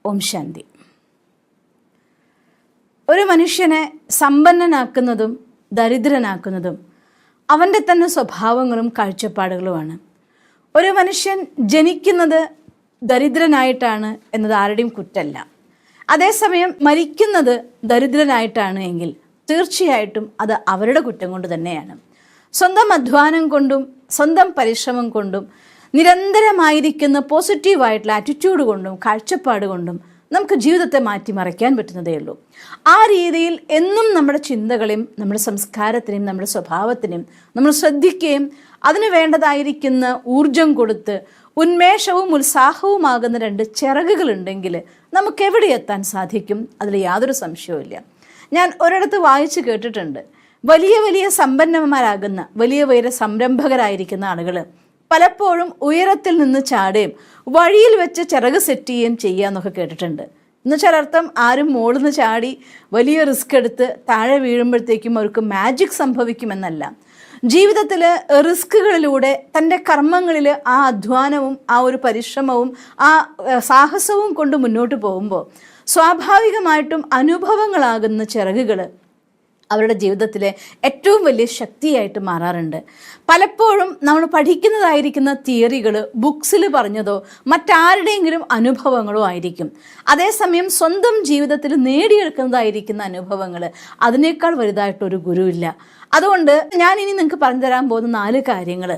ഓം ശാന്തി. ഒരു മനുഷ്യനെ സമ്പന്നനാക്കുന്നതും ദരിദ്രനാക്കുന്നതും അവൻ്റെ തന്നെ സ്വഭാവങ്ങളും കാഴ്ചപ്പാടുകളുമാണ്. ഒരു മനുഷ്യൻ ജനിക്കുന്നത് ദരിദ്രനായിട്ടാണ് എന്നത് ആരുടെയും കുറ്റമല്ല. അതേസമയം മരിക്കുന്നത് ദരിദ്രനായിട്ടാണ് എങ്കിൽ തീർച്ചയായിട്ടും അത് അവരുടെ കുറ്റം കൊണ്ട് തന്നെയാണ്. സ്വന്തം അധ്വാനം കൊണ്ടും സ്വന്തം പരിശ്രമം കൊണ്ടും നിരന്തരമായിരിക്കുന്ന പോസിറ്റീവായിട്ടുള്ള ആറ്റിറ്റ്യൂഡ് കൊണ്ടും കാഴ്ചപ്പാട് കൊണ്ടും നമുക്ക് ജീവിതത്തെ മാറ്റിമറിക്കാൻ പറ്റുന്നതേ ഉള്ളൂ. ആ രീതിയിൽ എന്നും നമ്മുടെ ചിന്തകളെയും നമ്മുടെ സംസ്കാരത്തിനെയും നമ്മുടെ സ്വഭാവത്തിനെയും നമ്മൾ ശ്രദ്ധിക്കുകയും അതിന് വേണ്ടതായിരിക്കുന്ന ഊർജം കൊടുത്ത് ഉന്മേഷവും ഉത്സാഹവുമാകുന്ന 2 ചിറകുകളുണ്ടെങ്കിൽ നമുക്ക് എവിടെ എത്താൻ സാധിക്കും, അതിൽ യാതൊരു സംശയവുമില്ല. ഞാൻ ഒരിടത്ത് വായിച്ച് കേട്ടിട്ടുണ്ട്, വലിയ വലിയ സമ്പന്നന്മാരാകുന്ന വലിയ വലിയ സംരംഭകരായിരിക്കുന്ന ആളുകൾ പലപ്പോഴും ഉയരത്തിൽ നിന്ന് ചാടുകയും വഴിയിൽ വെച്ച് ചിറക് സെറ്റ് ചെയ്യുകയും ചെയ്യാന്നൊക്കെ കേട്ടിട്ടുണ്ട്. എന്ന് ചിലർത്ഥം ആരും മുകളിൽ നിന്ന് ചാടി വലിയ റിസ്ക് എടുത്ത് താഴെ വീഴുമ്പോഴത്തേക്കും അവർക്ക് മാജിക് സംഭവിക്കുമെന്നല്ല. ജീവിതത്തിൽ റിസ്കുകളിലൂടെ തൻ്റെ കർമ്മങ്ങളിൽ ആ അധ്വാനവും ആ ഒരു പരിശ്രമവും ആ സാഹസവും കൊണ്ട് മുന്നോട്ട് പോകുമ്പോൾ സ്വാഭാവികമായിട്ടും അനുഭവങ്ങളാകുന്ന ചിറകുകൾ അവരുടെ ജീവിതത്തിലെ ഏറ്റവും വലിയ ശക്തിയായിട്ട് മാറാറുണ്ട്. പലപ്പോഴും നമ്മൾ പഠിക്കുന്നതായിരിക്കുന്ന തിയറികൾ ബുക്സിൽ പറഞ്ഞതോ മറ്റാരുടെയെങ്കിലും അനുഭവങ്ങളോ ആയിരിക്കും. അതേസമയം സ്വന്തം ജീവിതത്തിൽ നേടിയെടുക്കുന്നതായിരിക്കുന്ന അനുഭവങ്ങൾ അതിനേക്കാൾ വലുതായിട്ടൊരു ഗുരുവില്ല. അതുകൊണ്ട് ഞാൻ ഇനി നിങ്ങൾക്ക് പറഞ്ഞു തരാൻ പോകുന്ന 4 കാര്യങ്ങൾ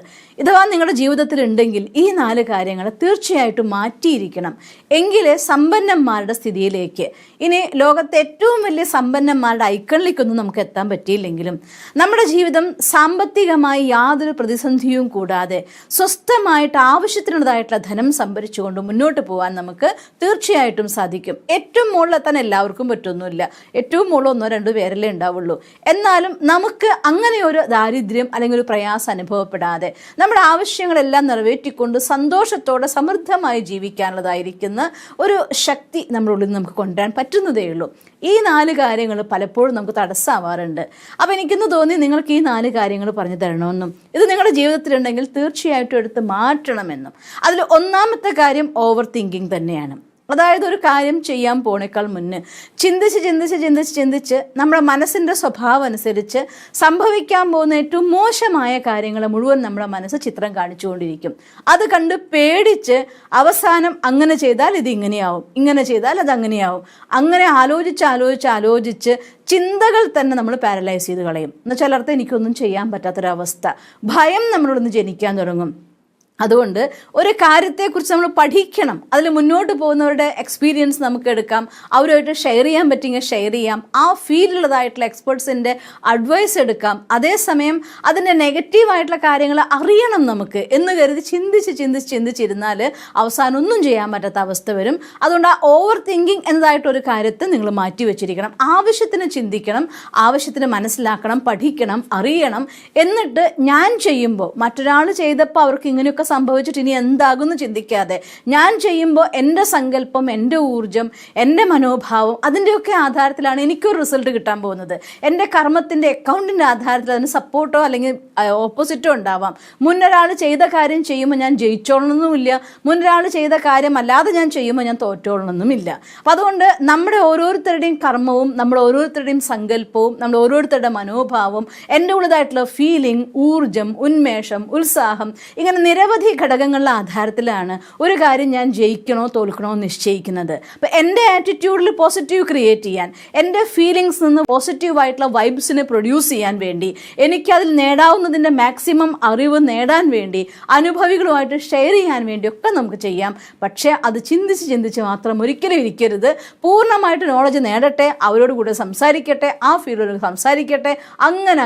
ഇഥവാ നിങ്ങളുടെ ജീവിതത്തിൽ ഉണ്ടെങ്കിൽ ഈ 4 കാര്യങ്ങൾ തീർച്ചയായിട്ടും മാറ്റിയിരിക്കണം. എങ്കിലേ സമ്പന്നന്മാരുടെ സ്ഥിതിയിലേക്ക്, ഇനി ലോകത്തെ ഏറ്റവും വലിയ സമ്പന്നന്മാരുടെ ഐക്കണിലേക്കൊന്നും നമുക്ക് എത്താൻ പറ്റിയില്ലെങ്കിലും നമ്മുടെ ജീവിതം സാമ്പത്തികമായി യാതൊരു പ്രതിസന്ധിയും കൂടാതെ സ്വസ്ഥമായിട്ട് ആവശ്യത്തിനുള്ളതായിട്ടുള്ള ധനം സംഭരിച്ചുകൊണ്ട് മുന്നോട്ട് പോകാൻ നമുക്ക് തീർച്ചയായിട്ടും സാധിക്കും. ഏറ്റവും മുകളിലെത്താൻ എല്ലാവർക്കും പറ്റൊന്നുമില്ല. ഏറ്റവും മുകളിൽ 1-2 പേരല്ലേ ഉണ്ടാവുള്ളൂ. എന്നാലും നമുക്ക് അങ്ങനെ ഒരു ദാരിദ്ര്യം അല്ലെങ്കിൽ ഒരു പ്രയാസം അനുഭവപ്പെടാതെ നമ്മുടെ ആവശ്യങ്ങളെല്ലാം നിറവേറ്റിക്കൊണ്ട് സന്തോഷത്തോടെ സമൃദ്ധമായി ജീവിക്കാനുള്ളതായിരിക്കുന്ന ഒരു ശക്തി നമ്മുടെ ഉള്ളിൽ നമുക്ക് കൊണ്ടുവരാൻ പറ്റുന്നതേ ഉള്ളൂ. ഈ 4 കാര്യങ്ങൾ പലപ്പോഴും നമുക്ക് തടസ്സമാവാറുണ്ട്. അപ്പോൾ എനിക്കിന്ന് തോന്നി നിങ്ങൾക്ക് ഈ 4 കാര്യങ്ങൾ പറഞ്ഞു തരണമെന്നും ഇത് നിങ്ങളുടെ ജീവിതത്തിലുണ്ടെങ്കിൽ തീർച്ചയായിട്ടും എടുത്ത് മാറ്റണമെന്നും. അതിൽ ഒന്നാമത്തെ കാര്യം ഓവർ തിങ്കിങ് തന്നെയാണ്. അതായത് ഒരു കാര്യം ചെയ്യാൻ പോണേക്കാൾ മുന്നേ ചിന്തിച്ച് നമ്മുടെ മനസ്സിൻ്റെ സ്വഭാവം അനുസരിച്ച് സംഭവിക്കാൻ പോകുന്ന ഏറ്റവും മോശമായ കാര്യങ്ങൾ മുഴുവൻ നമ്മുടെ മനസ്സ് ചിത്രം കാണിച്ചുകൊണ്ടിരിക്കും. അത് കണ്ട് പേടിച്ച് അവസാനം അങ്ങനെ ചെയ്താൽ ഇത് ഇങ്ങനെയാവും, ഇങ്ങനെ ചെയ്താൽ അത് അങ്ങനെയാവും, അങ്ങനെ ആലോചിച്ച് ചിന്തകൾ തന്നെ നമ്മൾ പാരലൈസ് ചെയ്ത് കളയും. എന്നാൽ ചിലർക്ക് എനിക്കൊന്നും ചെയ്യാൻ പറ്റാത്തൊരവസ്ഥ, ഭയം നമ്മളോടൊന്ന് ജനിക്കാൻ തുടങ്ങും. അതുകൊണ്ട് ഒരു കാര്യത്തെക്കുറിച്ച് നമ്മൾ പഠിക്കണം. അതിൽ മുന്നോട്ട് പോകുന്നവരുടെ എക്സ്പീരിയൻസ് നമുക്ക് എടുക്കാം, അവരുമായിട്ട് ഷെയർ ചെയ്യാൻ പറ്റിയെങ്കിൽ ഷെയർ ചെയ്യാം, ആ ഫീൽഡിലുള്ളതായിട്ടുള്ള എക്സ്പേർട്സിൻ്റെ അഡ്വൈസ് എടുക്കാം. അതേസമയം അതിൻ്റെ നെഗറ്റീവായിട്ടുള്ള കാര്യങ്ങൾ അറിയണം നമുക്ക് എന്ന് കരുതി ചിന്തിച്ചിരുന്നാൽ അവസാനം ഒന്നും ചെയ്യാൻ പറ്റാത്ത അവസ്ഥ വരും. അതുകൊണ്ട് ആ ഓവർ തിങ്കിങ് എന്നതായിട്ടൊരു കാര്യത്തെ നിങ്ങൾ മാറ്റി വെച്ചിരിക്കണം. ആവശ്യത്തിന് ചിന്തിക്കണം, ആവശ്യത്തിന് മനസ്സിലാക്കണം, പഠിക്കണം, അറിയണം. എന്നിട്ട് ഞാൻ ചെയ്യുമ്പോൾ മറ്റൊരാൾ ചെയ്തപ്പോൾ അവർക്ക് ഇങ്ങനെയൊക്കെ സംഭവിച്ചിട്ട് ഇനി എന്താകുമെന്ന് ചിന്തിക്കാതെ ഞാൻ ചെയ്യുമ്പോൾ എൻ്റെ സങ്കല്പം, എൻ്റെ ഊർജം, എൻ്റെ മനോഭാവം അതിൻ്റെയൊക്കെ ആധാരത്തിലാണ് എനിക്കൊരു റിസൾട്ട് കിട്ടാൻ പോകുന്നത്. എൻ്റെ കർമ്മത്തിൻ്റെ അക്കൗണ്ടിൻ്റെ ആധാരത്തിൽ അതിന് സപ്പോർട്ടോ അല്ലെങ്കിൽ ഓപ്പോസിറ്റോ ഉണ്ടാവാം. മുന്നൊരാൾ ചെയ്ത കാര്യം ചെയ്യുമ്പോൾ ഞാൻ ജയിച്ചോളണമെന്നുമില്ല, മുന്നൊരാൾ ചെയ്ത കാര്യം അല്ലാതെ ഞാൻ ചെയ്യുമ്പോൾ ഞാൻ തോറ്റോളണമെന്നുമില്ല. അപ്പം അതുകൊണ്ട് നമ്മുടെ ഓരോരുത്തരുടെയും കർമ്മവും നമ്മുടെ ഓരോരുത്തരുടെയും സങ്കല്പവും നമ്മുടെ ഓരോരുത്തരുടെ മനോഭാവം, എൻ്റെ ഉള്ളതായിട്ടുള്ള ഫീലിംഗ്, ഊർജം, ഉന്മേഷം, ഉത്സാഹം, ഇങ്ങനെ നിരവധി ഘടകങ്ങളുടെ ആധാരത്തിലാണ് ഒരു കാര്യം ഞാൻ ജയിക്കണോ തോൽക്കണോ നിശ്ചയിക്കുന്നത്. അപ്പം എൻ്റെ ആറ്റിറ്റ്യൂഡിൽ പോസിറ്റീവ് ക്രിയേറ്റ് ചെയ്യാൻ, എൻ്റെ ഫീലിങ്സ് നിന്ന് പോസിറ്റീവായിട്ടുള്ള വൈബ്സിനെ പ്രൊഡ്യൂസ് ചെയ്യാൻ വേണ്ടി, എനിക്കതിൽ നേടാവുന്നതിൻ്റെ മാക്സിമം അറിവ് നേടാൻ വേണ്ടി, അനുഭവികളുമായിട്ട് ഷെയർ ചെയ്യാൻ വേണ്ടിയൊക്കെ നമുക്ക് ചെയ്യാം. പക്ഷേ അത് ചിന്തിച്ച് മാത്രം ഒരിക്കലും ഇരിക്കരുത്. പൂർണ്ണമായിട്ട് നോളജ് നേടട്ടെ, അവരോട് കൂടെ സംസാരിക്കട്ടെ, ആ ഫീൽഡിൽ സംസാരിക്കട്ടെ,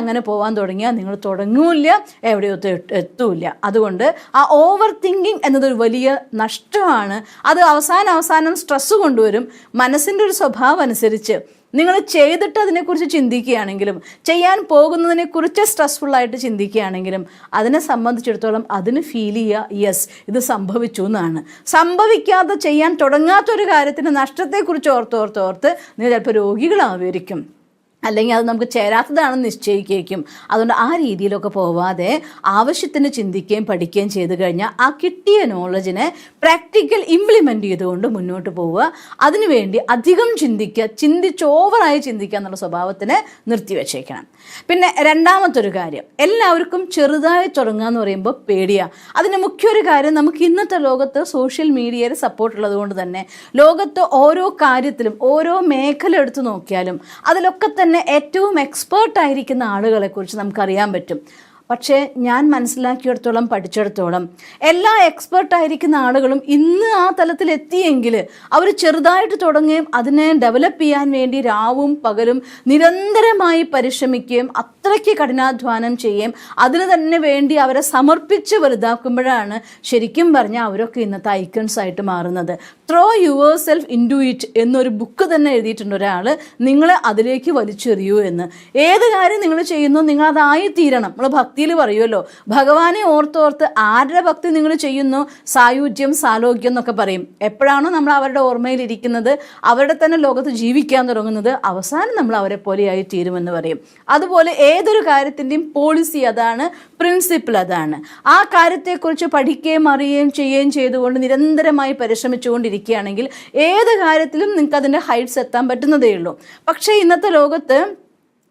അങ്ങനെ പോകാൻ തുടങ്ങിയാൽ നിങ്ങൾ തുടങ്ങൂല്ല, എവിടെയോ എത്തൂല്ല. അതുകൊണ്ട് ആ ഓവർ തിങ്കിങ് എന്നതൊരു വലിയ നഷ്ടമാണ്. അത് അവസാനം സ്ട്രെസ് കൊണ്ടുവരും. മനസ്സിൻ്റെ ഒരു സ്വഭാവം അനുസരിച്ച് നിങ്ങൾ ചെയ്തിട്ട് അതിനെക്കുറിച്ച് ചിന്തിക്കുകയാണെങ്കിലും ചെയ്യാൻ പോകുന്നതിനെക്കുറിച്ച് സ്ട്രെസ്ഫുള്ളായിട്ട് ചിന്തിക്കുകയാണെങ്കിലും അതിനെ സംബന്ധിച്ചിടത്തോളം അതിന് ഫീൽ ചെയ്യുക, യെസ് ഇത് സംഭവിച്ചു എന്നാണ്. സംഭവിക്കാതെ ചെയ്യാൻ തുടങ്ങാത്തൊരു കാര്യത്തിന് നഷ്ടത്തെക്കുറിച്ച് ഓർത്ത് നിങ്ങൾ ചിലപ്പോൾ രോഗികളാവുമായിരിക്കും. അല്ലെങ്കിൽ അത് നമുക്ക് ചേരാത്തതാണെന്ന് നിശ്ചയിക്കുകയും. അതുകൊണ്ട് ആ രീതിയിലൊക്കെ പോവാതെ ആവശ്യത്തിന് ചിന്തിക്കുകയും പഠിക്കുകയും ചെയ്തു കഴിഞ്ഞാൽ ആ കിട്ടിയ നോളജിനെ പ്രാക്ടിക്കൽ ഇംപ്ലിമെൻ്റ് ചെയ്തുകൊണ്ട് മുന്നോട്ട് പോവുക. അതിനുവേണ്ടി അധികം ചിന്തിക്കുക, ഓവറായി ചിന്തിക്കുക എന്നുള്ള സ്വഭാവത്തിനെ നിർത്തിവെച്ചേക്കണം. പിന്നെ രണ്ടാമത്തൊരു കാര്യം, എല്ലാവർക്കും ചെറുതായി തുടങ്ങുക എന്ന് പറയുമ്പോൾ പേടിയാണ്. അതിന് മുഖ്യൊരു കാര്യം, നമുക്ക് ഇന്നത്തെ ലോകത്ത് സോഷ്യൽ മീഡിയയുടെ സപ്പോർട്ട് ഉള്ളത് കൊണ്ട് തന്നെ ലോകത്ത് ഓരോ കാര്യത്തിലും ഓരോ മേഖല എടുത്തു നോക്കിയാലും അതിലൊക്കെ തന്നെ ഏറ്റവും എക്സ്പേർട്ടായിരിക്കുന്ന ആളുകളെക്കുറിച്ച് നമുക്കറിയാൻ പറ്റും. പക്ഷേ ഞാൻ മനസ്സിലാക്കിയിടത്തോളം പഠിച്ചിടത്തോളം എല്ലാ എക്സ്പേർട്ടായിരിക്കുന്ന ആളുകളും ഇന്ന് ആ തലത്തിൽ എത്തിയെങ്കിൽ അവർ ചെറുതായിട്ട് തുടങ്ങുകയും അതിനെ ഡെവലപ്പ് ചെയ്യാൻ വേണ്ടി രാവും പകലും നിരന്തരമായി പരിശ്രമിക്കുകയും അത്രയ്ക്ക് കഠിനാധ്വാനം ചെയ്യുകയും അതിന് തന്നെ വേണ്ടി അവരെ സമർപ്പിച്ച് വലുതാക്കുമ്പോഴാണ് ശരിക്കും പറഞ്ഞാൽ അവരൊക്കെ ഇന്നത്തെ ഐക്കൺസ് ആയിട്ട് മാറുന്നത്. Throw yourself into it എന്നൊരു ബുക്ക് തന്നെ എഴുതിയിട്ടുണ്ട് ഒരാൾ, നിങ്ങളെ അതിലേക്ക് വലിച്ചെറിയൂ എന്ന്. ഏത് കാര്യം നിങ്ങൾ ചെയ്യുന്നു നിങ്ങൾ അതായി തീരണം. നമ്മൾ ഭക്തിയിൽ പറയുമല്ലോ, ഭഗവാനെ ഓർത്തോർത്ത് ആരുടെ ഭക്തി നിങ്ങൾ ചെയ്യുന്നു, സായുജ്യം സാലോക്യം എന്നൊക്കെ പറയും. എപ്പോഴാണോ നമ്മൾ അവരുടെ ഓർമ്മയിലിരിക്കുന്നത്, അവരുടെ തന്നെ ലോകത്ത് ജീവിക്കാൻ തുടങ്ങുന്നത്, അവസാനം നമ്മൾ അവരെ പോലെയായി തീരുമെന്ന് പറയും. അതുപോലെ ഏതൊരു കാര്യത്തിൻ്റെയും പോളിസി അതാണ്, പ്രിൻസിപ്പിൾ അതാണ്. ആ കാര്യത്തെക്കുറിച്ച് പഠിക്കുകയും അറിയുകയും ചെയ്യുകയും ചെയ്തുകൊണ്ട് നിരന്തരമായി പരിശ്രമിച്ചുകൊണ്ടിരിക്കുകയാണെങ്കിൽ ഏത് കാര്യത്തിലും നിങ്ങൾക്ക് അതിൻ്റെ ഹൈറ്റ്സ് എത്താൻ പറ്റുന്നതേ ഉള്ളൂ. പക്ഷേ ഇന്നത്തെ ലോകത്ത്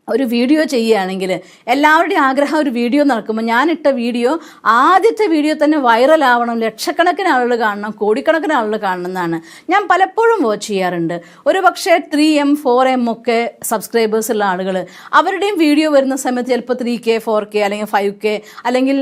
ഒരു വീഡിയോ ചെയ്യുകയാണെങ്കിൽ എല്ലാവരുടെയും ആഗ്രഹം ഒരു വീഡിയോ നടക്കുമ്പോൾ ഞാനിട്ട വീഡിയോ ആദ്യത്തെ വീഡിയോ തന്നെ വൈറലാവണം, ലക്ഷക്കണക്കിന് ആളുകൾ കാണണം, കോടിക്കണക്കിന് ആളുകൾ കാണണം എന്നാണ് ഞാൻ പലപ്പോഴും വാച്ച് ചെയ്യാറുണ്ട്. ഒരു പക്ഷേ 3M 4M ഒക്കെ സബ്സ്ക്രൈബേഴ്സ് ഉള്ള ആളുകൾ അവരുടെയും വീഡിയോ വരുന്ന സമയത്ത് ചിലപ്പോൾ 3K 4K അല്ലെങ്കിൽ 5K അല്ലെങ്കിൽ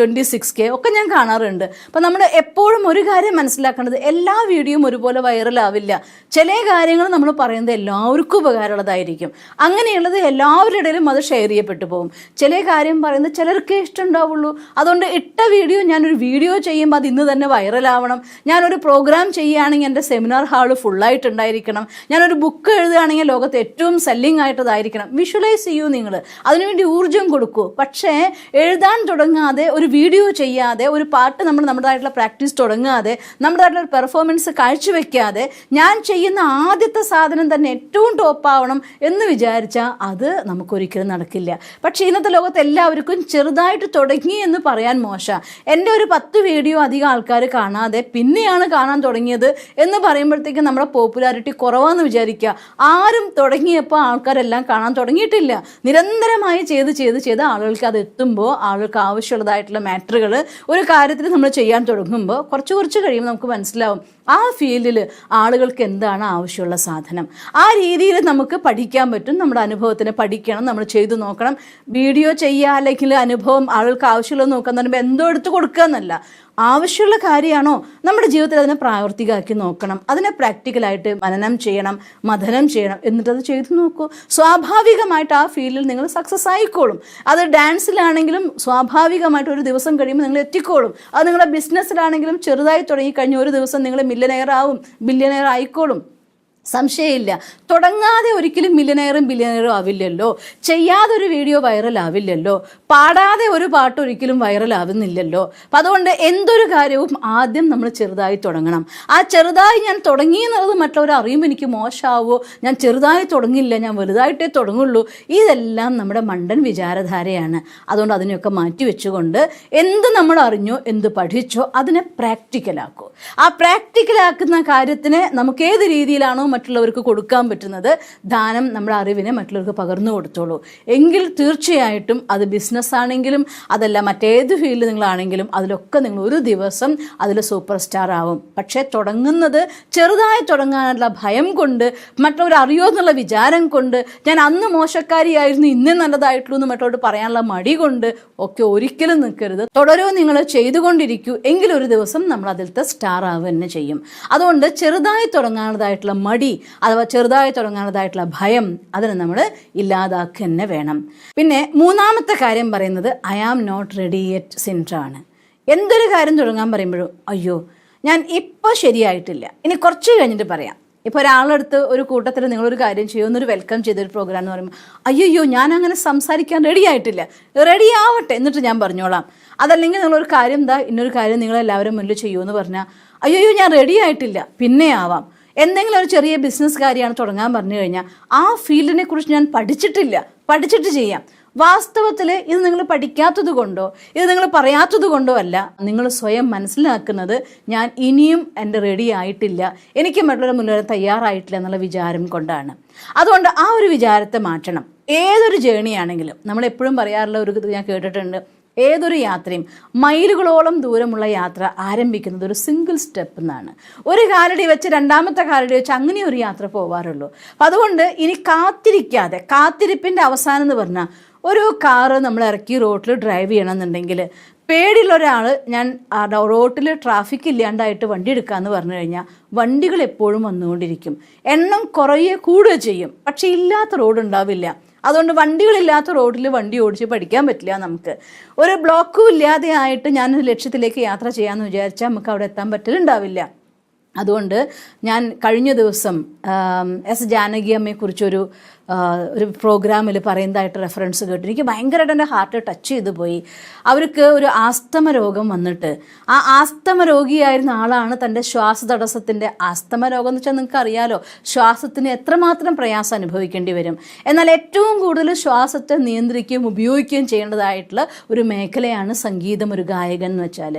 26K ഒക്കെ ഞാൻ കാണാറുണ്ട്. അപ്പം നമ്മൾ എപ്പോഴും ഒരു കാര്യം മനസ്സിലാക്കേണ്ടത്, എല്ലാ വീഡിയോയും ഒരുപോലെ വൈറലാവില്ല. ചില കാര്യങ്ങൾ നമ്മൾ പറയുന്നത് എല്ലാവർക്കും ഉപകാരമുള്ളതായിരിക്കും. അങ്ങനെയുള്ളത് എല്ലാവരുടെ ഇടയിലും അത് ഷെയർ ചെയ്യപ്പെട്ടു പോകും. ചില കാര്യം പറയുന്നത് ചിലർക്കേ ഇഷ്ടമുണ്ടാവുള്ളൂ. അതുകൊണ്ട് ഇട്ട വീഡിയോ, ഞാനൊരു വീഡിയോ ചെയ്യുമ്പോൾ അത് ഇന്ന് തന്നെ വൈറലാവണം. ഞാനൊരു പ്രോഗ്രാം ചെയ്യുകയാണെങ്കിൽ എൻ്റെ സെമിനാർ ഹാള് ഫുള്ളായിട്ടുണ്ടായിരിക്കണം. ഞാനൊരു ബുക്ക് എഴുതുകയാണെങ്കിൽ ലോകത്ത് ഏറ്റവും സെല്ലിംഗ് ആയിട്ടതായിരിക്കണം. വിഷ്വലൈസ് ചെയ്യൂ, നിങ്ങൾ അതിനുവേണ്ടി ഊർജ്ജം കൊടുക്കൂ. പക്ഷേ എഴുതാൻ തുടങ്ങാതെ, ഒരു വീഡിയോ ചെയ്യാതെ, ഒരു പാട്ട് നമ്മൾ നമ്മുടേതായിട്ടുള്ള പ്രാക്ടീസ് തുടങ്ങാതെ, നമ്മുടേതായിട്ടുള്ള ഒരു പെർഫോമൻസ് കാഴ്ചവെക്കാതെ ഞാൻ ചെയ്യുന്ന ആദ്യത്തെ സാധനം തന്നെ ഏറ്റവും ടോപ്പാവണം എന്ന് വിചാരിച്ചാൽ അത് നമുക്കൊരിക്കലും നടക്കില്ല. പക്ഷേ ഇന്നത്തെ ലോകത്ത് എല്ലാവർക്കും ചെറുതായിട്ട് തുടങ്ങി എന്ന് പറയാൻ മോശം. എൻ്റെ ഒരു 10 വീഡിയോ അധികം ആൾക്കാർ കാണാതെ പിന്നെയാണ് കാണാൻ തുടങ്ങിയത് എന്ന് പറയുമ്പോഴത്തേക്കും നമ്മുടെ പോപ്പുലാരിറ്റി കുറവാന്ന് വിചാരിക്കുക. ആരും തുടങ്ങിയപ്പോൾ ആൾക്കാരെല്ലാം കാണാൻ തുടങ്ങിയിട്ടില്ല. നിരന്തരമായി ചെയ്ത് ആളുകൾക്ക് അത് എത്തുമ്പോൾ, ആളുകൾക്ക് ആവശ്യമുള്ളതായിട്ടുള്ള മാറ്ററുകൾ ഒരു കാര്യത്തിൽ നമ്മൾ ചെയ്യാൻ തുടങ്ങുമ്പോൾ കുറച്ച് കഴിയുമ്പോൾ നമുക്ക് മനസ്സിലാവും ആ ഫീൽഡിൽ ആളുകൾക്ക് എന്താണ് ആവശ്യമുള്ള സാധനം. ആ രീതിയിൽ നമുക്ക് പഠിക്കാൻ പറ്റും. നമ്മുടെ അനുഭവത്തിന് പഠിക്കണം, നമ്മൾ ചെയ്തു നോക്കണം. വീഡിയോ ചെയ്യുക അല്ലെങ്കിൽ അനുഭവം ആളുകൾക്ക് ആവശ്യമുള്ളത് നോക്കുക എന്ന് പറയുമ്പോൾ എന്തോ എടുത്ത് കൊടുക്കുക എന്നല്ല. ആവശ്യമുള്ള കാര്യമാണോ നമ്മുടെ ജീവിതത്തിൽ അതിനെ പ്രാവർത്തികമാക്കി നോക്കണം. അതിനെ പ്രാക്ടിക്കലായിട്ട് മനനം ചെയ്യണം, മഥനം ചെയ്യണം. എന്നിട്ടത് ചെയ്തു നോക്കൂ. സ്വാഭാവികമായിട്ട് ആ ഫീൽഡിൽ നിങ്ങൾ സക്സസ് ആയിക്കോളും. അത് ഡാൻസിലാണെങ്കിലും സ്വാഭാവികമായിട്ട് ഒരു ദിവസം കഴിയുമ്പോൾ നിങ്ങൾ എത്തിക്കോളും. അത് നിങ്ങളുടെ ബിസിനസ്സിലാണെങ്കിലും ചെറുതായി തുടങ്ങിക്കഴിഞ്ഞാൽ ഒരു ദിവസം നിങ്ങൾ ബില്യനെയർ ആയിക്കോളും. സംശയമില്ല. തുടങ്ങാതെ ഒരിക്കലും മില്യനെയറും ബില്യനെയറും ആവില്ലല്ലോ. ചെയ്യാതെ ഒരു വീഡിയോ വൈറലാവില്ലല്ലോ. പാടാതെ ഒരു പാട്ട് ഒരിക്കലും വൈറലാവുന്നില്ലല്ലോ. അപ്പം അതുകൊണ്ട് എന്തൊരു കാര്യവും ആദ്യം നമ്മൾ ചെറുതായി തുടങ്ങണം. ആ ചെറുതായി ഞാൻ തുടങ്ങി എന്നുള്ളത് മറ്റുള്ളവർ അറിയുമ്പോൾ എനിക്ക് മോശമാവോ, ഞാൻ ചെറുതായി തുടങ്ങില്ല, ഞാൻ വലുതായിട്ടേ തുടങ്ങുള്ളൂ, ഇതെല്ലാം നമ്മുടെ മണ്ടൻ വിചാരധാരയാണ്. അതുകൊണ്ട് അതിനെയൊക്കെ മാറ്റി വെച്ചുകൊണ്ട് എന്ത് നമ്മൾ അറിഞ്ഞോ, എന്ത് പഠിച്ചോ അതിനെ പ്രാക്ടിക്കലാക്കൂ. ആ പ്രാക്ടിക്കലാക്കുന്ന കാര്യത്തിന് നമുക്ക് ഏത് രീതിയിലാണോ മറ്റുള്ളവർക്ക് കൊടുക്കാൻ പറ്റുന്നത്, ദാനം നമ്മുടെ അറിവിനെ മറ്റുള്ളവർക്ക് പകർന്നു കൊടുത്തോളൂ. എങ്കിൽ തീർച്ചയായിട്ടും അത് ബിസിനസ് ആണെങ്കിലും അതല്ല മറ്റേത് ഫീൽഡ് നിങ്ങളാണെങ്കിലും അതിലൊക്കെ നിങ്ങൾ ഒരു ദിവസം അതിൽ സൂപ്പർ സ്റ്റാർ ആവും. പക്ഷേ തുടങ്ങുന്നത് ചെറുതായി തുടങ്ങാനുള്ള ഭയം കൊണ്ട്, മറ്റുള്ളവർ അറിയോ എന്നുള്ള വിചാരം കൊണ്ട്, ഞാൻ അന്ന് മോശക്കാരിയായിരുന്നു ഇന്നേ നല്ലതായിട്ടുള്ളൂ എന്ന് മറ്റുള്ളവരോട് പറയാനുള്ള മടി കൊണ്ട് ഒക്കെ ഒരിക്കലും നിൽക്കരുത്. തുടരോ നിങ്ങൾ ചെയ്തുകൊണ്ടിരിക്കൂ. എങ്കിലൊരു ദിവസം നമ്മൾ അതിലത്തെ സ്റ്റാർ ആവുക തന്നെ ചെയ്യും. അതുകൊണ്ട് ചെറുതായി തുടങ്ങാനുള്ളതായിട്ടുള്ള മടി അഥവാ ചെറുതായി തുടങ്ങാനുള്ളതായിട്ടുള്ള ഭയം അതിനെ നമ്മൾ ഇല്ലാതാക്കുക തന്നെ വേണം. പിന്നെ മൂന്നാമത്തെ കാര്യം പറയുന്നത് I am not ready yet syndrome ആണ്. എന്തൊരു കാര്യം തുടങ്ങാൻ പറയുമ്പോഴും അയ്യോ ഞാൻ ഇപ്പോൾ ശരിയായിട്ടില്ല, ഇനി കുറച്ച് കഴിഞ്ഞിട്ട് പറയാം. ഇപ്പോൾ ഒരാളെടുത്ത് ഒരു കൂട്ടത്തിൽ നിങ്ങളൊരു കാര്യം ചെയ്യുമെന്നൊരു വെൽക്കം ചെയ്തൊരു പ്രോഗ്രാം എന്ന് പറയുമ്പോൾ അയ്യോ ഞാൻ അങ്ങനെ സംസാരിക്കാൻ റെഡി ആയിട്ടില്ല, റെഡി ആവട്ടെ എന്നിട്ട് ഞാൻ പറഞ്ഞോളാം. അതല്ലെങ്കിൽ നിങ്ങളൊരു കാര്യം ഇന്നൊരു കാര്യം നിങ്ങളെല്ലാവരും മുന്നിൽ ചെയ്യുമെന്ന് പറഞ്ഞാൽ അയ്യോ ഞാൻ റെഡി ആയിട്ടില്ല പിന്നെ ആവാം. എന്തെങ്കിലും ഒരു ചെറിയ ബിസിനസ് കാര്യമാണ് തുടങ്ങാൻ പറഞ്ഞു കഴിഞ്ഞാൽ ആ ഫീൽഡിനെ കുറിച്ച് ഞാൻ പഠിച്ചിട്ട് ചെയ്യാം. വാസ്തവത്തിൽ ഇത് നിങ്ങൾ പഠിക്കാത്തത് കൊണ്ടോ ഇത് നിങ്ങൾ പറയാത്തത് കൊണ്ടോ അല്ല, നിങ്ങൾ സ്വയം മനസ്സിലാക്കുന്നത് ഞാൻ ഇനിയും എൻ്റെ റെഡി ആയിട്ടില്ല, എനിക്ക് മറ്റുള്ളവരെ മുന്നേറാൻ തയ്യാറായിട്ടില്ല എന്നുള്ള വിചാരം കൊണ്ടാണ്. അതുകൊണ്ട് ആ ഒരു വിചാരത്തെ മാറ്റണം. ഏതൊരു ജേണി ആണെങ്കിലും നമ്മളെപ്പോഴും പറയാറുള്ള ഒരു ഇത് ഞാൻ കേട്ടിട്ടുണ്ട്, ഏതൊരു യാത്രയും മൈലുകളോളം ദൂരമുള്ള യാത്ര ആരംഭിക്കുന്നത് ഒരു സിംഗിൾ സ്റ്റെപ്പ് എന്നാണ്. ഒരു കാലടി വെച്ച് രണ്ടാമത്തെ കാലടി വെച്ച് അങ്ങനെ ഒരു യാത്ര പോവാറുള്ളൂ. അപ്പം അതുകൊണ്ട് ഇനി കാത്തിരിക്കാതെ, കാത്തിരിപ്പിൻ്റെ അവസാനം എന്ന് പറഞ്ഞാൽ ഒരു കാറ് നമ്മൾ ഇറക്കി റോട്ടിൽ ഡ്രൈവ് ചെയ്യണമെന്നുണ്ടെങ്കിൽ പേടിയുള്ള ഒരാൾ ഞാൻ റോട്ടിൽ ട്രാഫിക് ഇല്ലാണ്ടായിട്ട് വണ്ടി എടുക്കാമെന്ന് പറഞ്ഞു കഴിഞ്ഞാൽ വണ്ടികൾ എപ്പോഴും വന്നുകൊണ്ടിരിക്കും, എണ്ണം കൂടുക ചെയ്യും, പക്ഷേ ഇല്ലാത്ത റോഡ് ഉണ്ടാവില്ല. അതുകൊണ്ട് വണ്ടികളില്ലാത്ത റോഡിൽ വണ്ടി ഓടിച്ച് പഠിക്കാൻ പറ്റില്ല. നമുക്ക് ഒരു ബ്ലോക്കും ഇല്ലാതെ ആയിട്ട് ഞാനൊരു ലക്ഷ്യത്തിലേക്ക് യാത്ര ചെയ്യാമെന്ന് വിചാരിച്ചാൽ നമുക്ക് അവിടെ എത്താൻ പറ്റലുണ്ടാവില്ല. അതുകൊണ്ട് ഞാൻ കഴിഞ്ഞ ദിവസം എസ് ജാനകി അമ്മയെക്കുറിച്ചൊരു പ്രോഗ്രാമിൽ പറയുന്നതായിട്ട് റെഫറൻസ് കേട്ടു. എനിക്ക് ഭയങ്കരമായിട്ട് എൻ്റെ ഹാർട്ട് ടച്ച് ചെയ്തു പോയി. അവർക്ക് ഒരു ആസ്തമ രോഗം വന്നിട്ട് ആ ആസ്തമ രോഗിയായിരുന്ന ആളാണ് തൻ്റെ ശ്വാസതടസ്സത്തിൻ്റെ, ആസ്തമ രോഗം എന്ന് വെച്ചാൽ നിങ്ങൾക്ക് അറിയാലോ ശ്വാസത്തിന് എത്രമാത്രം പ്രയാസം അനുഭവിക്കേണ്ടി വരും. എന്നാൽ ഏറ്റവും കൂടുതൽ ശ്വാസത്തെ നിയന്ത്രിക്കുകയും ഉപയോഗിക്കുകയും ചെയ്യേണ്ടതായിട്ടുള്ള ഒരു മേഖലയാണ് സംഗീതം, ഒരു ഗായകൻ എന്ന് വെച്ചാൽ.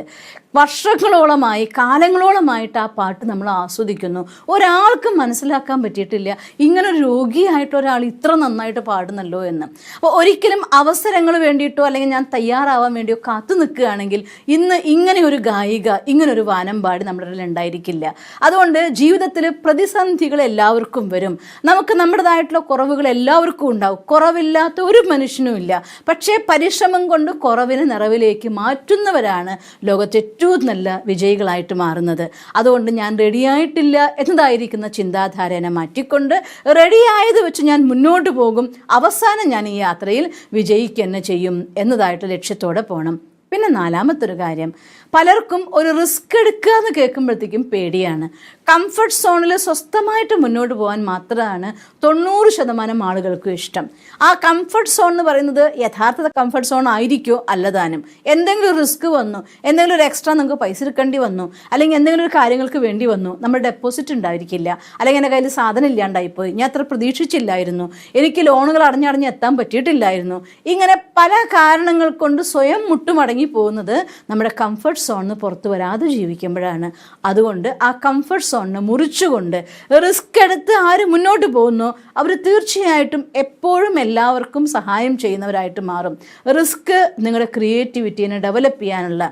വർഷങ്ങളോളമായി, കാലങ്ങളോളമായിട്ട് ആ പാട്ട് നമ്മൾ ആസ്വദിക്കുന്നു. ഒരാൾക്കും മനസ്സിലാക്കാൻ പറ്റിയിട്ടില്ല ഇങ്ങനൊരു രോഗിയായിട്ട് ഒരാൾ ഇത്ര നന്നായിട്ട് പാടുന്നല്ലോ എന്ന്. അപ്പോൾ ഒരിക്കലും അവസരങ്ങൾ വേണ്ടിയിട്ടോ അല്ലെങ്കിൽ ഞാൻ തയ്യാറാവാൻ വേണ്ടിയോ കാത്തു നിൽക്കുകയാണെങ്കിൽ ഇന്ന് ഇങ്ങനെ ഒരു ഗായിക, ഇങ്ങനൊരു വാനമ്പാടി നമ്മുടെ ഇടയിൽ ഉണ്ടായിരിക്കില്ല. അതുകൊണ്ട് ജീവിതത്തിൽ പ്രതിസന്ധികൾ എല്ലാവർക്കും വരും. നമുക്ക് നമ്മുടേതായിട്ടുള്ള കുറവുകൾ എല്ലാവർക്കും ഉണ്ടാവും. കുറവില്ലാത്ത ഒരു മനുഷ്യനും ഇല്ല. പക്ഷേ പരിശ്രമം കൊണ്ട് കുറവിനെ നിറവിലേക്ക് മാറ്റുന്നവരാണ് ലോകത്തെ ഏറ്റവും നല്ല വിജയികളായിട്ട് മാറുന്നത്. അതുകൊണ്ട് ഞാൻ റെഡിയായിട്ടില്ല എന്നതായിരിക്കുന്ന ചിന്താധാരനെ മാറ്റിക്കൊണ്ട് റെഡിയായത് വെച്ച് ഞാൻ മുന്നോട്ട് പോകും, അവസാനം ഞാൻ ഈ യാത്രയിൽ വിജയിക്കുക തന്നെ ചെയ്യും എന്നതായിട്ട് ലക്ഷ്യത്തോടെ പോകണം. പിന്നെ നാലാമത്തൊരു കാര്യം, പലർക്കും ഒരു റിസ്ക് എടുക്കുക എന്ന് കേൾക്കുമ്പോഴത്തേക്കും പേടിയാണ്. കംഫർട്ട് സോണിൽ സ്വസ്ഥമായിട്ട് മുന്നോട്ട് പോകാൻ മാത്രമാണ് 90% ആളുകൾക്കും ഇഷ്ടം. ആ കംഫർട്ട് സോൺ എന്ന് പറയുന്നത് യഥാർത്ഥ കംഫർട്ട് സോൺ ആയിരിക്കുമോ അല്ലതാനും. എന്തെങ്കിലും റിസ്ക് വന്നു, എന്തെങ്കിലും ഒരു എക്സ്ട്രാ നമുക്ക് പൈസ എടുക്കേണ്ടി വന്നു, അല്ലെങ്കിൽ എന്തെങ്കിലും ഒരു കാര്യങ്ങൾക്ക് വേണ്ടി വന്നു, നമ്മുടെ ഡെപ്പോസിറ്റ് ഉണ്ടായിരിക്കില്ല, അല്ലെങ്കിൽ എൻ്റെ കയ്യിൽ സാധനം ഇല്ലാണ്ടായിപ്പോയി, ഞാൻ അത്ര പ്രതീക്ഷിച്ചില്ലായിരുന്നു, എനിക്ക് ലോണുകൾ അടഞ്ഞടഞ്ഞ് എത്താൻ പറ്റിയിട്ടില്ലായിരുന്നു, ഇങ്ങനെ പല കാരണങ്ങൾ കൊണ്ട് സ്വയം മുട്ടുമടങ്ങി പോകുന്നത് നമ്മുടെ കംഫർട്ട് സോണിന് പുറത്തു വരാതെ ജീവിക്കുമ്പോഴാണ്. അതുകൊണ്ട് ആ കംഫർട്ട് സോണിനെ മുറിച്ചുകൊണ്ട് റിസ്ക് എടുത്ത് ആര് മുന്നോട്ട് പോകുന്നു അവർ തീർച്ചയായിട്ടും എപ്പോഴും എല്ലാവർക്കും സഹായം ചെയ്യുന്നവരായിട്ട് മാറും. റിസ്ക് നിങ്ങളുടെ ക്രിയേറ്റിവിറ്റീനെ ഡെവലപ്പ് ചെയ്യാനുള്ള,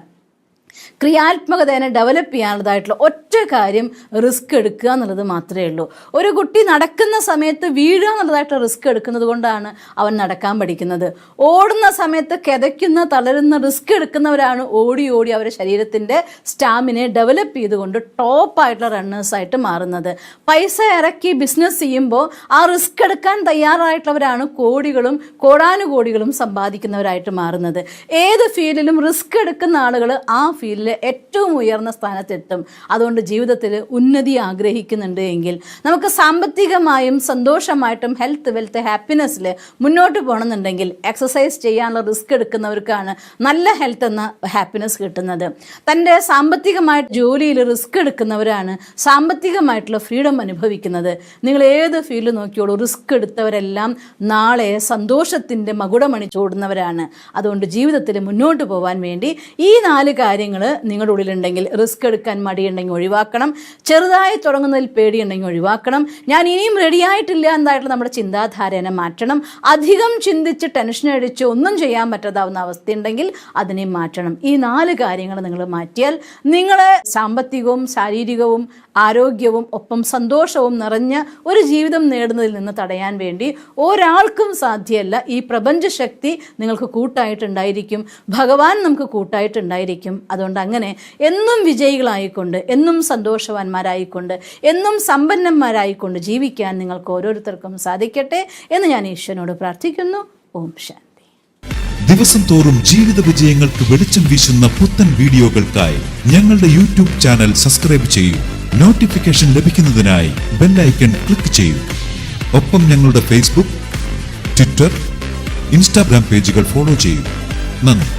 ക്രിയാത്മകതയെ ഡെവലപ്പ് ചെയ്യാനുള്ളതായിട്ടുള്ള ഒറ്റ കാര്യം റിസ്ക് എടുക്കുക എന്നുള്ളത് മാത്രമേ ഉള്ളൂ. ഒരു കുട്ടി നടക്കുന്ന സമയത്ത് വീഴുക എന്നുള്ളതായിട്ട് റിസ്ക് എടുക്കുന്നത് കൊണ്ടാണ് അവൻ നടക്കാൻ പഠിക്കുന്നത്. ഓടുന്ന സമയത്ത് കിതയ്ക്കുന്ന, തളരുന്ന റിസ്ക് എടുക്കുന്നവരാണ് ഓടി ഓടി അവരുടെ ശരീരത്തിൻ്റെ സ്റ്റാമിനയെ ഡെവലപ്പ് ചെയ്തുകൊണ്ട് ടോപ്പായിട്ടുള്ള റണ്ണേഴ്സായിട്ട് മാറുന്നത്. പൈസ ഇറക്കി ബിസിനസ് ചെയ്യുമ്പോൾ ആ റിസ്ക് എടുക്കാൻ തയ്യാറായിട്ടുള്ളവരാണ് കോടികളും കോടാനുകോടികളും സമ്പാദിക്കുന്നവരായിട്ട് മാറുന്നത്. ഏത് ഫീൽഡിലും റിസ്ക് എടുക്കുന്ന ആളുകൾ ആ ഫീൽഡിൽ ഏറ്റവും ഉയർന്ന സ്ഥാനത്തെത്തും. അതുകൊണ്ട് ജീവിതത്തിൽ ഉന്നതി ആഗ്രഹിക്കുന്നുണ്ട് എങ്കിൽ നമുക്ക് സാമ്പത്തികമായും സന്തോഷമായിട്ടും ഹെൽത്ത്, വെൽത്ത്, ഹാപ്പിനെസ്സിൽ മുന്നോട്ട് പോകണമെന്നുണ്ടെങ്കിൽ എക്സസൈസ് ചെയ്യാനുള്ള റിസ്ക് എടുക്കുന്നവർക്കാണ് നല്ല ഹെൽത്ത് എന്ന ഹാപ്പിനെസ് കിട്ടുന്നത്. തൻ്റെ സാമ്പത്തികമായിട്ട് ജോലിയിൽ റിസ്ക് എടുക്കുന്നവരാണ് സാമ്പത്തികമായിട്ടുള്ള ഫ്രീഡം അനുഭവിക്കുന്നത്. നിങ്ങൾ ഏത് ഫീൽഡ് നോക്കിയോളൂ, റിസ്ക് എടുത്തവരെല്ലാം നാളെ സന്തോഷത്തിൻ്റെ മകുടമണി ചൂടുന്നവരാണ്. അതുകൊണ്ട് ജീവിതത്തിൽ മുന്നോട്ട് പോകാൻ വേണ്ടി ഈ 4 കാര്യങ്ങൾ നിങ്ങളുടെ ഉള്ളിലുണ്ടെങ്കിൽ, റിസ്ക് എടുക്കാൻ മടിയുണ്ടെങ്കിൽ ഒഴിവാക്കണം, ചെറുതായി തുടങ്ങുന്നതിൽ പേടിയുണ്ടെങ്കിൽ ഒഴിവാക്കണം, ഞാൻ ഇനിയും റെഡിയായിട്ടില്ല എന്നതായിട്ടുള്ള നമ്മുടെ ചിന്താധാരനെ മാറ്റണം, അധികം ചിന്തിച്ച് ടെൻഷൻ അടിച്ച് ഒന്നും ചെയ്യാൻ പറ്റാതാവുന്ന അവസ്ഥയുണ്ടെങ്കിൽ അതിനെ മാറ്റണം. ഈ 4 കാര്യങ്ങൾ നിങ്ങൾ മാറ്റിയാൽ നിങ്ങളെ സാമ്പത്തികവും ശാരീരികവും ആരോഗ്യവും ഒപ്പം സന്തോഷവും നിറഞ്ഞ ഒരു ജീവിതം നേടുന്നതിൽ നിന്ന് തടയാൻ വേണ്ടി ഒരാൾക്കും സാധ്യമല്ല. ഈ പ്രപഞ്ചശക്തി നിങ്ങൾക്ക് കൂട്ടായിട്ടുണ്ടായിരിക്കും, ഭഗവാൻ നമുക്ക് കൂട്ടായിട്ടുണ്ടായിരിക്കും. അതുകൊണ്ട് അങ്ങനെ എന്നും വിജയികളായിക്കൊണ്ട്, എന്നും സന്തോഷവാന്മാരായിക്കൊണ്ട്, എന്നും സമ്പന്നന്മാരായിക്കൊണ്ട് ജീവിക്കാൻ നിങ്ങൾക്ക് ഓരോരുത്തർക്കും സാധിക്കട്ടെ എന്ന് ഞാൻ ഈശ്വരനോട് പ്രാർത്ഥിക്കുന്നു. ഓം ശാന്തി. ദിവസം തോറും ജീവിത വിജയങ്ങൾക്ക് വെളിച്ചം വീശുന്ന പുത്തൻ വീഡിയോകൾക്കായി ഞങ്ങളുടെ യൂട്യൂബ് ചാനൽ സബ്സ്ക്രൈബ് ചെയ്യൂ. നോട്ടിഫിക്കേഷൻ ലഭിക്കുന്നതിനായി ബെൽ ഐക്കൺ ക്ലിക്ക് ചെയ്യൂ. ഒപ്പം ഞങ്ങളുടെ ഫേസ്ബുക്ക്, ട്വിറ്റർ, ഇൻസ്റ്റാഗ്രാം പേജുകൾ ഫോളോ ചെയ്യൂ. നന്ദി.